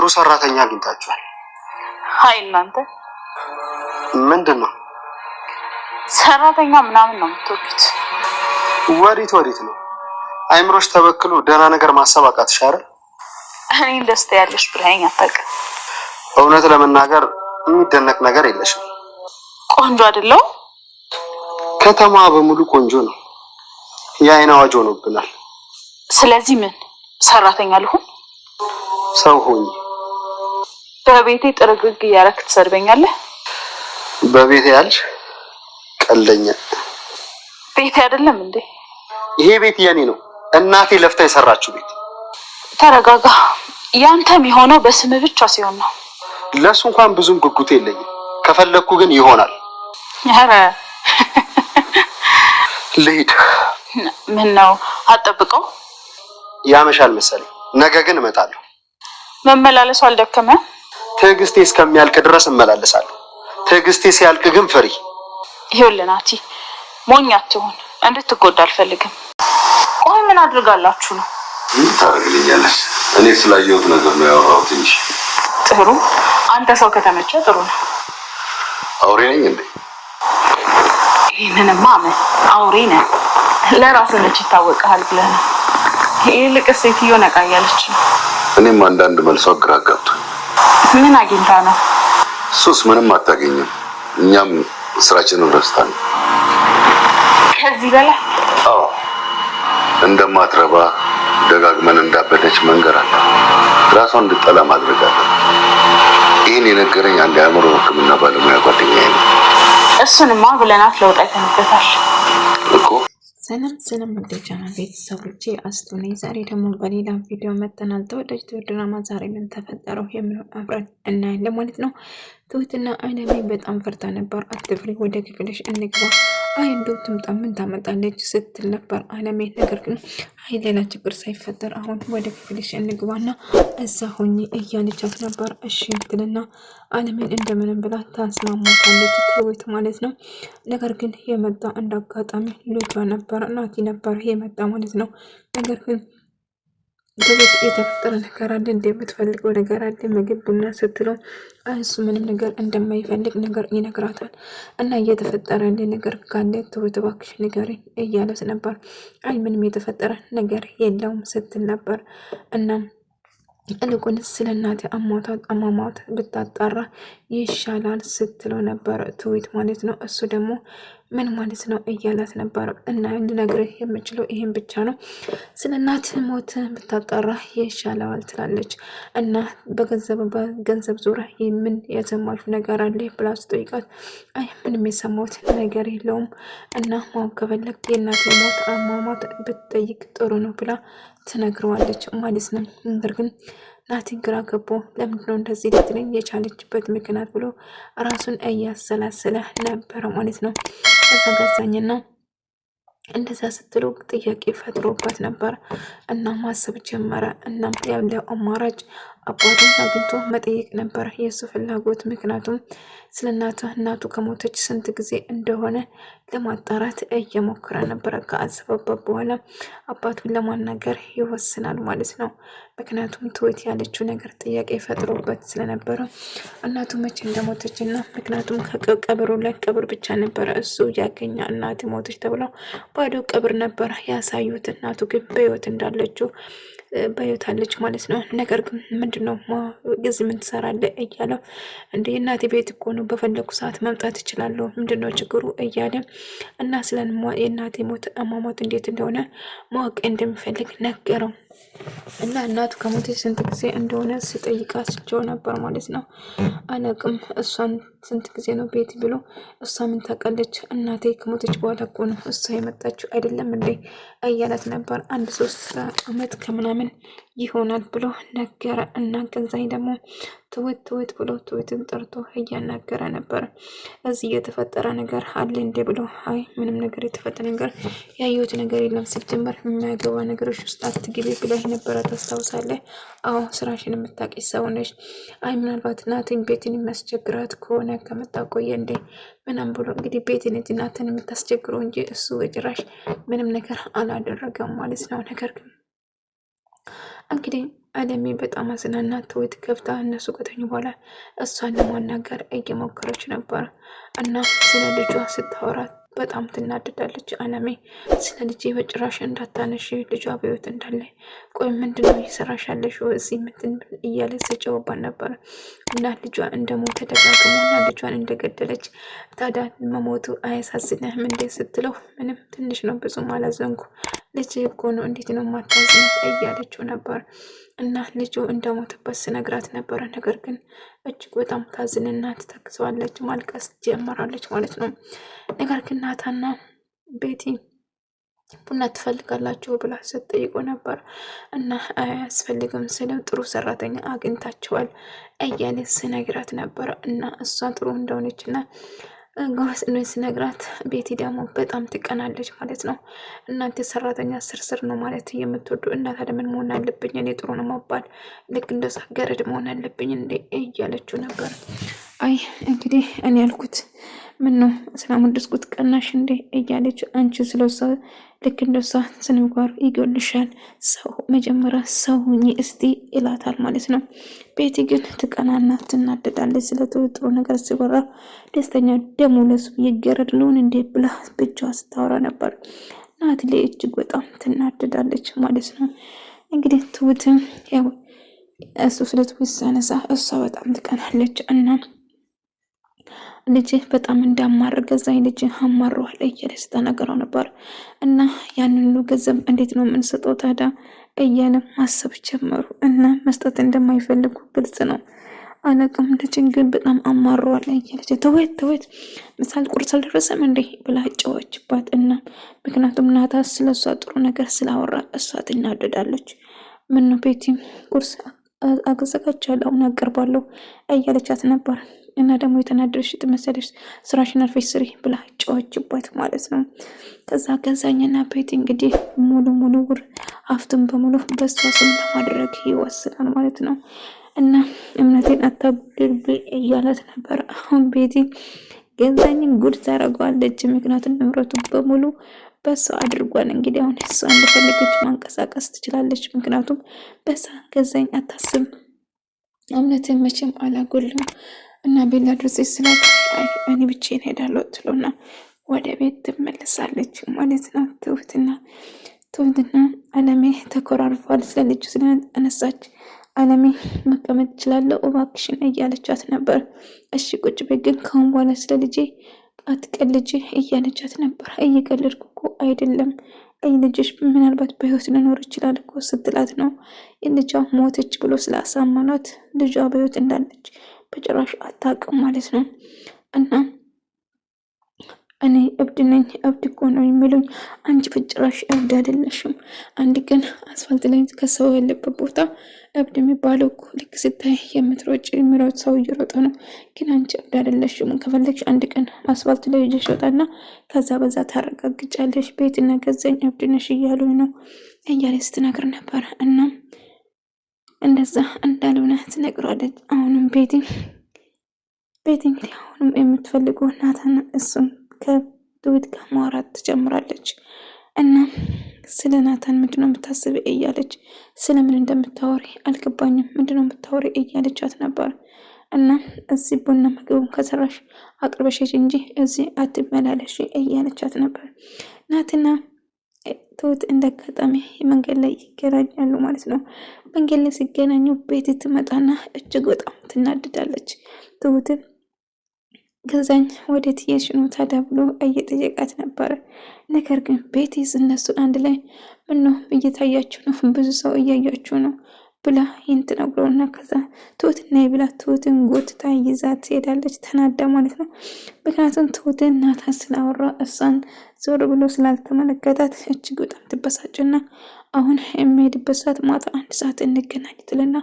ጥሩ ሰራተኛ አግኝታችኋል። ሃይ እናንተ ምንድነው ሰራተኛ ምናምን ነው የምትወዱት? ወዴት ነው? አይምሮሽ ተበክሎ ደህና ነገር ማሰብ አቃትሽ አይደል? እኔን ደስታ ያለሽ ብለኸኝ አታውቅም። እውነት ለመናገር የሚደነቅ ነገር የለሽም። ቆንጆ አይደለው? ከተማዋ በሙሉ ቆንጆ ነው። የአይን አዋጅ ሆኖብናል። ስለዚህ ምን ሰራተኛ ልሁን? ሰው ሆኜ በቤቴ ጥርግግ እያደረክ ትሰርበኛለህ? በቤቴ ያልሽ ቀልደኛ። ቤቴ አይደለም እንዴ? ይሄ ቤት የኔ ነው። እናቴ ለፍታ የሰራችው ቤት። ተረጋጋ። ያንተም የሆነው በስም ብቻ ሲሆን ነው። ለሱ እንኳን ብዙም ጉጉት የለኝም። ከፈለኩ ግን ይሆናል። ኧረ ልሂድ። ምን ነው አጠብቀው? ያመሻል መሰለኝ። ነገ ግን እመጣለሁ። መመላለሱ አልደከመ? ትዕግስቴ እስከሚያልቅ ድረስ እመላለሳለሁ። ትዕግስቴ ሲያልቅ ግን ፍሪ። ይኸውልህ ናቲ፣ ሞኝ አትሁን። እንድትጎዳ አልፈልግም። ቆይ ምን አድርጋላችሁ ነው? ምን ታደርግልኛለሽ? እኔ ስላየሁት ነገር ነው ያወራሁት እንጂ። ጥሩ። አንተ ሰው ከተመቸ ጥሩ ነው። አውሬ ነኝ እንዴ? ይህንንማ ምን አውሬ ነህ? ለራስህ መች ይታወቅሃል ብለህ ነው። ይልቅስ ሴትዮ ነቃ እያለች ነው። እኔም አንዳንድ መልሷ ግራ ገብቶኝ። ምን አግኝታ ነው? ሱስ ምንም አታገኝም። እኛም ስራችንን ረስታን። ከዚህ በላይ አዎ፣ እንደማትረባ ደጋግመን እንዳበደች መንገር አለ። ራሷን እንድጠላ ማድረግ አለ። ይህን የነገረኝ አንድ የአእምሮ ሕክምና ባለሙያ ጓደኛዬ ነው። እሱንማ ብለናት ለውጥ አይተንበታል እኮ። ሰላም ወዳጆቻና ቤተሰቦቼ አስቱ ነኝ። ዛሬ ደግሞ በሌላ ቪዲዮ መጥተናል። ተወዳጅ ድራማ ዛሬ ምን ተፈጠረው የሚለው አብረን እናያለን ማለት ነው። ትሁትና አለሜ በጣም ፈርታ ነበር። አትፍሪ፣ ወደ ክፍልሽ እንግባ። አይ እንደው ትምጣ ምን ታመጣለች ስትል ነበር አለሜ። ነገር ግን አይ ሌላ ችግር ሳይፈጠር አሁን ወደ ክፍልሽ እንግባና እዛ ሆኜ እያለቻት ነበር። እሺ ትልና አለሜን እንደምንም ብላ ታስማማታለች ትሁት ማለት ነው። ነገር ግን የመጣ እንዳጋጣሚ ልጇ ነበር ናቲ ነበር የመጣ ማለት ነው። ነገር ግን ትሁት የተፈጠረ ነገር አለ እንደምትፈልገው ነገር አለ ምግብ ቡና ስትለው እሱ ምንም ነገር እንደማይፈልግ ነገር ይነግራታል። እና እየተፈጠረ ነገር ካለ ትሁት እባክሽ ንገሪኝ እያለት ነበር። አይ ምንም የተፈጠረ ነገር የለውም ስትል ነበር። እናም እንቁንስ ስለ እናቴ አሟሟት ብታጣራ ይሻላል ስትለው ነበር ትሁት ማለት ነው። እሱ ደግሞ ምን ማለት ነው እያላት ነበር። እና ልነግርህ የምችለው ይሄን ብቻ ነው፣ ስለ እናት ሞት ብታጣራ ይሻላል ትላለች። እና በገንዘብ ዙሪያ ምን የሰማችሁ ነገር አለ ብላ ስትጠይቃት አይ ምንም የሰማሁት ነገር የለውም እና ማወቅ ከፈለግ የእናት ሞት አሟሟት ብትጠይቅ ጥሩ ነው ብላ ትነግረዋለች ማለት ነው። ነገር ግን ናቲ ግራ ገቦ ለምንድነው እንደዚህ ልትለኝ የቻለችበት ምክንያት ብሎ ራሱን እያሰላሰለ ነበረ ማለት ነው። ተጋዛኝና እንደዛ ስትሉ ጥያቄ ፈጥሮበት ነበር እና ማሰብ ጀመረ። እናም ያለው አማራጭ አባቱን አግኝቶ መጠየቅ ነበር የሱ ፍላጎት። ምክንያቱም ስለ እናቱ ከሞተች ስንት ጊዜ እንደሆነ ለማጣራት እየሞከረ ነበረ። ከአሰበበት በኋላ አባቱን ለማናገር ይወስናል ማለት ነው። ምክንያቱም ትሁት ያለችው ነገር ጥያቄ ፈጥሮበት ስለነበረ እናቱ መቼ እንደሞተች እና ምክንያቱም ከቀብሩ ላይ ቀብር ብቻ ነበረ እሱ ያገኛ እናት ሞተች ተብለው ባዶ ቀብር ነበር ያሳዩት። እናቱ ግን በህይወት እንዳለችው በህይወት አለች ማለት ነው። ነገር ግን ምንድነው እዚህ ምን ትሰራለህ እያለው እንደ እናቴ ቤት እኮ ነው በፈለኩ ሰዓት መምጣት እችላለሁ ምንድነው ችግሩ እያለ እና ስለ የእናቴ ሞት አሟሟት እንዴት እንደሆነ ማወቅ እንደሚፈልግ ነገረው። እና እናቱ ከሞተች ስንት ጊዜ እንደሆነ ሲጠይቃቸው ነበር ማለት ነው። አላቅም እሷን ስንት ጊዜ ነው ቤት ብሎ እሷ ምን ታውቃለች እናቴ ከሞተች በኋላ እኮ ነው እሷ የመጣችው አይደለም እንዴ እያላት ነበር። 3 ዓመት ከምናምን ይሆናል ብሎ ነገረ። እና ገዛኝ ደግሞ ትውት ብሎ ትውትን ጠርቶ እያናገረ ነበር። እዚህ የተፈጠረ ነገር አለ እንዴ ብሎ አይ ምንም ነገር የተፈጠረ ነገር ያየሁት ነገር የለም፣ ሲጀመር የማያገባ ነገሮች ውስጥ አትግቢ ብለህ ነበረ ታስታውሳለህ? አዎ ስራሽን የምታውቂ ሰው ነሽ። አይ ምናልባት ናትን ቤትን የሚያስቸግራት ከሆነ ከመጣ ቆየ እንዴ ምናም ብሎ እንግዲህ ቤትን ናትን የምታስቸግረው እንጂ እሱ በጭራሽ ምንም ነገር አላደረገም ማለት ነው። ነገር ግን እንግዲህ አለሜ በጣም አዝናና ትሁት ገብታ እነሱ ከተኙ በኋላ እሷን ለማናገር እየሞከረች ነበር እና ስለ ልጇ ስታወራት በጣም ትናደዳለች። አለሜ ስለ ልጄ በጭራሽ እንዳታነሺ፣ ልጇ በሕይወት እንዳለ። ቆይ ምንድነው እየሰራሽ ያለሽው እዚህ ምትን እያለ ስጨውባን ነበር እና ልጇ እንደሞተ ደጋግሞና ልጇን እንደገደለች። ታዲያ መሞቱ አያሳዝንህም እንዴ ስትለው ምንም ትንሽ ነው ብዙም አላዘንኩ፣ ልጅ እኮ ነው እንዴት ነው ማታዝነው እያለችው ነበር እና ልጁ እንደሞተበት ስነግራት ነበረ። ነገር ግን እጅግ በጣም ታዝንና ትተክዘዋለች፣ ማልቀስ ጀመራለች ማለት ነው። ነገር ግን ናታና ቤቲ ቡና ትፈልጋላችሁ ብላ ስትጠይቆ ነበር እና አያስፈልግም ስለው ጥሩ ሰራተኛ አግኝታቸዋል እያለ ስነግራት ነበረ እና እሷ ጥሩ እንደሆነችና ጎበዝ ነው ስነግራት ቤቲ ደግሞ በጣም ትቀናለች ማለት ነው። እናንተ ሰራተኛ ስርስር ነው ማለት የምትወዱ እና ታዲያ ምን መሆን አለብኝ እኔ ጥሩ ነው መባል ልክ እንደዛ ገረድ መሆን አለብኝ እንዴ እያለችው ነበር። አይ እንግዲህ እኔ ያልኩት ምን ነው ስላመደስኩት ቀናሽ እንዴ እያለች አንቺ ስለሷ ልክ እንደሷ ስነምጓር ይጎልሻል፣ ሰው መጀመሪያ ሰው ሁኚ እስቲ ይላታል ማለት ነው። ቤቲ ግን ትቀናና ትናደዳለች። ስለጥሩ ነገር ሲወራ ደስተኛ ደሞ ለሱ ይገረድ ልሆን እንዴ ብላ ብቻዋ ስታወራ ነበር። ናት ላይ እጅግ በጣም ትናደዳለች ማለት ነው። እንግዲህ ትሁትም ያው እሱ ስለ ትሁት ሳነሳ እሷ በጣም ትቀናለች እና ልጅ በጣም እንዳማር ገዛኝ ልጅ አማረዋል እያለ ስተናገረው ነበር እና ያንን ሁሉ ገንዘብ እንዴት ነው የምንሰጠው ታዲያ እያለ ማሰብ ጀመሩ እና መስጠት እንደማይፈልጉ ግልጽ ነው። አለቅም ልጅን ግን በጣም አማረዋል እያለች ተወት ምሳል ቁርስ አልደረሰም እንዴ ብላ ጨዋችባት እና ምክንያቱም ናታ ስለሷ ጥሩ ነገር ስላወራ እሷ ትናደዳለች። ምን ነው ቤቲ ቁርስ አዘጋጃለሁ አሁን አቀርባለሁ እያለቻት ነበር እና ደግሞ የተናደደሽ ትመሰለሽ ስራሽን አርፈሽ ስሪ ብላ ጨዋችባት ማለት ነው። ከዛ ገዛኝና ቤቲ እንግዲህ ሙሉ ውር ሀብቱን በሙሉ በሷ ስም ለማድረግ ይወስናል ማለት ነው። እና እምነቴን አታጉድልብኝ እያላት ነበር። አሁን ቤቲ ገዛኝን ጉድ ታደርገዋለች። ምክንያቱም ንብረቱ በሙሉ በሷ አድርጓል። እንግዲህ አሁን እሷ እንደፈለገች ማንቀሳቀስ ትችላለች። ምክንያቱም በሷ ገዛኝ አታስብ፣ እምነትን መቼም አላጎልም እና ቤላ ድረስ ስላት አይ እኔ ብቻዬን ሄዳለሁ ትሎና ወደ ቤት ትመለሳለች ማለት ነው። ትሁትና አለሜ ተኮራርፏል። ስለ ልጁ ስለአነሳች አለሜ መቀመጥ እችላለሁ እባክሽን እያለቻት ነበር። እሺ ቁጭ በይ ግን ካሁን በኋላ ስለ ልጄ አትቀልጂ እያለቻት ነበር። እየቀለድኩ እኮ አይደለም ልጅሽ ምናልባት በህይወት ሊኖር ይችላል እኮ ስትላት ነው ልጇ ሞተች ብሎ ስላሳመኗት ልጇ በህይወት እንዳለች በጭራሽ አታውቅም ማለት ነው። እና እኔ እብድ ነኝ፣ እብድ እኮ ነው የሚሉኝ፣ አንቺ በጭራሽ እብድ አይደለሽም። አንድ ቀን አስፋልት ላይ ከሰው ያለበት ቦታ እብድ የሚባለው እኮ ልክ ስታይ የምትሮጭ የሚሮጥ ሰው እየሮጠ ነው። ግን አንቺ እብድ አይደለሽም። ከፈለግሽ አንድ ቀን አስፋልት ላይ ይዤሽ ወጣና ከዛ በዛ ታረጋግጫለሽ። ቤትና ገዛኝ እብድ ነሽ እያሉኝ ነው እያለ ስትነግር ነበር። እና እንደዛ እንዳልሆነ ትነግሯለች። አሁንም ቤቲ እንግዲህ አሁንም የምትፈልገው ናታን እሱን ከትሁት ጋር ማውራት ትጀምራለች። እና ስለ ናታን ምንድነው የምታስብ እያለች ስለምን እንደምታወሪ አልገባኝም፣ ምንድነው የምታወሪ እያለቻት ነበር። እና እዚህ ቡና ምግቡን ከሰራሽ አቅርበሽ እንጂ እዚህ አትመላለሽ እያለቻት ነበር። ናትና ትሁት እንዳጋጣሚ መንገድ ላይ ይገናኛሉ ማለት ነው። መንገድ ላይ ሲገናኙ ቤት ትመጣና እጅግ በጣም ትናድዳለች። ትሁትን ገዛኝ ወዴት እየሄድሽ ነው ታዲያ ብሎ እየጠየቃት ነበረ። ነገር ግን ቤት እነሱን አንድ ላይ ምነው እየታያችሁ ነው፣ ብዙ ሰው እያያችሁ ነው ብላ ይህን ትነግረውና ከዛ ትሁት ነይ ብላ ትሁትን ጎትታ ይዛት ትሄዳለች፣ ተናዳ ማለት ነው። ምክንያቱም ትሁትን ናታን ስላወራ እሷን ዞር ብሎ ስላልተመለከታት እጅግ በጣም ትበሳጭና አሁን የሚሄድበት ሰዓት ማታ 1 ሰዓት እንገናኝ ትልና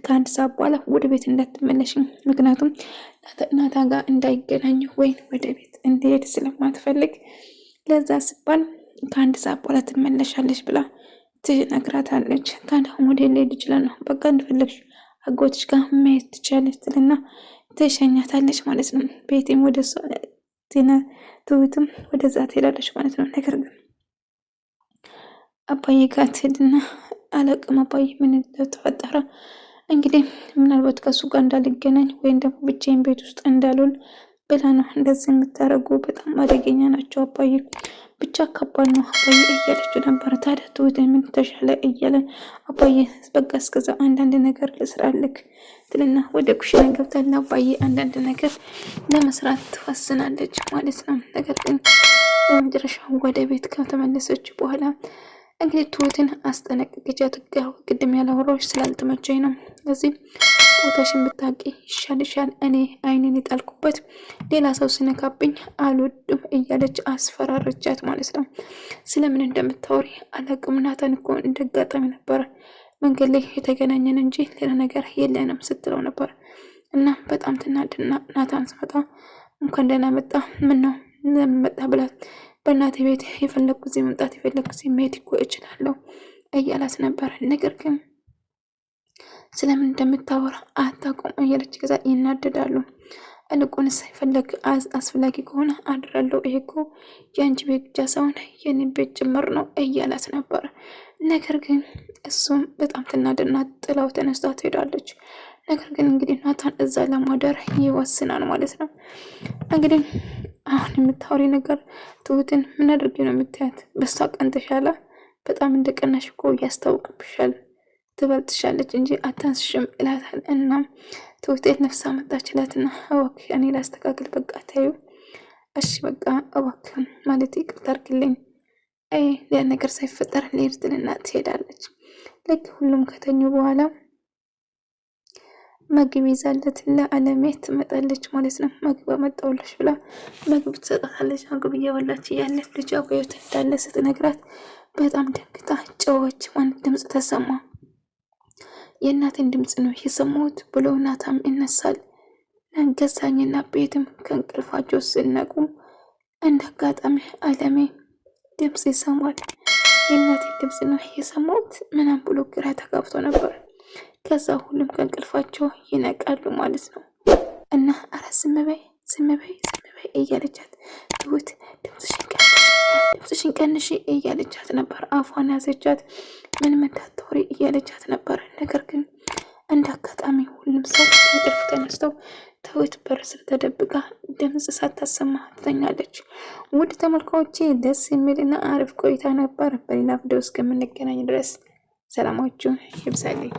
ከአንድ ሰዓት በኋላ ወደ ቤት እንዳትመለሽ፣ ምክንያቱም ናታን ጋር እንዳይገናኙ ወይም ወደ ቤት እንዲሄድ ስለማትፈልግ ለዛ ሲባል ከ1 ሰዓት በኋላ ትመለሻለች ብላ ትነግራታለች። ታዲያ ወደ ሌድ ይችላል ነው በቃ እንደፈለግሽ አጎትሽ ጋር መሄድ ትችላለች ትልና ትሸኛታለች ማለት ነው። ቤቴም ወደ እሷ ትሁትም ወደዛ ትሄዳለች ማለት ነው። ነገር ግን አባዬ ጋር ትሄድና አላቅም አባዬ ምን ተፈጠረ? እንግዲህ ምናልባት ከሱ ጋር እንዳልገናኝ ወይም ደግሞ ብቻዬን ቤት ውስጥ እንዳልሆን ብላ ነው እንደዚህ የምታደርጉ። በጣም አደገኛ ናቸው አባዬ፣ ብቻ ከባድ ነው አባዬ እያለችው ነበር። ታዲያ ትሁት ምን ተሻለ እያለ አባዬ በቃ እስከዛ አንዳንድ ነገር ልስራልክ ትልና ወደ ኩሽና ገብታለች። አባዬ አንዳንድ ነገር ለመስራት ትወስናለች ማለት ነው። ነገር ግን በመጨረሻ ወደ ቤት ከተመለሰች በኋላ እንግዲህ ትሁትን አስጠነቅቀቻት። ቅድም ያላወራሁሽ ስላልተመቸኝ ነው፣ ስለዚህ ቦታሽን ብታውቂ ይሻልሻል። እኔ አይንን የጣልኩበት ሌላ ሰው ስነካብኝ አልወድም እያለች አስፈራረቻት ማለት ነው። ስለምን እንደምታወሪ አላቅም። ናታን እኮ እንደጋጣሚ ነበረ መንገድ ላይ የተገናኘን እንጂ ሌላ ነገር የለንም ስትለው ነበር። እና በጣም ትናድና ናታን ስመጣ እንኳን ደህና መጣ፣ ምን ነው መጣ ብላት በእናቴ ቤት የፈለግ ጊዜ መምጣት የፈለግ ጊዜ መሄድ እኮ እችላለሁ እያላት ነበር። ነገር ግን ስለምን እንደምታወራ አታውቅም እያለች ከዛ ይናደዳሉ። እልቁንስ ፈለግ አስፈላጊ ከሆነ አድራለሁ፣ ይሄ እኮ የአንቺ ቤት ብቻ ሳይሆን የኔ ቤት ጭምር ነው እያላት ነበር። ነገር ግን እሱም በጣም ትናደድና ጥላው ተነስታ ትሄዳለች። ነገር ግን እንግዲህ ናታን እዛ ለማደር ይወስናል ማለት ነው። እንግዲህ አሁን የምታወሪ ነገር ትሁትን ምን አድርጌ ነው የምታያት? በሷ ቀንተሻላ፣ በጣም እንደቀናሽ እኮ ያስታውቅብሻል፣ ትበልጥሻለች እንጂ አታንስሽም ይላታል። እና ትሁቴን ነፍሳ መጣችላትና እባክህ እኔ ላስተካክል፣ በቃ ታዩ፣ እሺ በቃ እባክህ ማለት ይቅርታ አድርግልኝ፣ ሌላ ነገር ሳይፈጠር ልሄድ ትልና ትሄዳለች። ልክ ሁሉም ከተኙ በኋላ ምግብ ይዛለት ለአለሜ ትመጣለች ማለት ነው። ምግብ አመጣሁልሽ ብላ ምግብ ትሰጣታለች። ምግብ እየበላች እያለች ልጇ በሕይወት እንዳለ ስትነግራት በጣም ደንግጣ ጨዎች። ማን ድምፅ ተሰማ? የእናቴን ድምፅ ነው የሰማሁት ብሎ ናታም ይነሳል። ገዛኝና ቤትም ከእንቅልፋቸው ሲነቁ እንደ አጋጣሚ አለሜ ድምፅ ይሰማል። የእናቴን ድምፅ ነው የሰማሁት ምናም ብሎ ግራ ተጋብቶ ነበር። ከዛ ሁሉም ከእንቅልፋቸው ይነቃሉ ማለት ነው። እና አረ ዝም በይ ዝም በይ ዝም በይ እያለቻት ትሁት ድምፅሽን ቀንሽ እያለቻት ነበር። አፏን ያዘቻት፣ ምንም እንዳታወሪ እያለቻት ነበር። ነገር ግን እንደ አጋጣሚ ሁሉም ሰው እንቅልፍ ተነስተው ትሁት በር ስር ተደብቃ ድምፅ ሳታሰማ ትተኛለች። ውድ ተመልካቾቼ ደስ የሚልና አሪፍ ቆይታ ነበር። በሌላ ቪዲዮ እስከምንገናኝ ድረስ ሰላማችሁ ይብዛልኝ።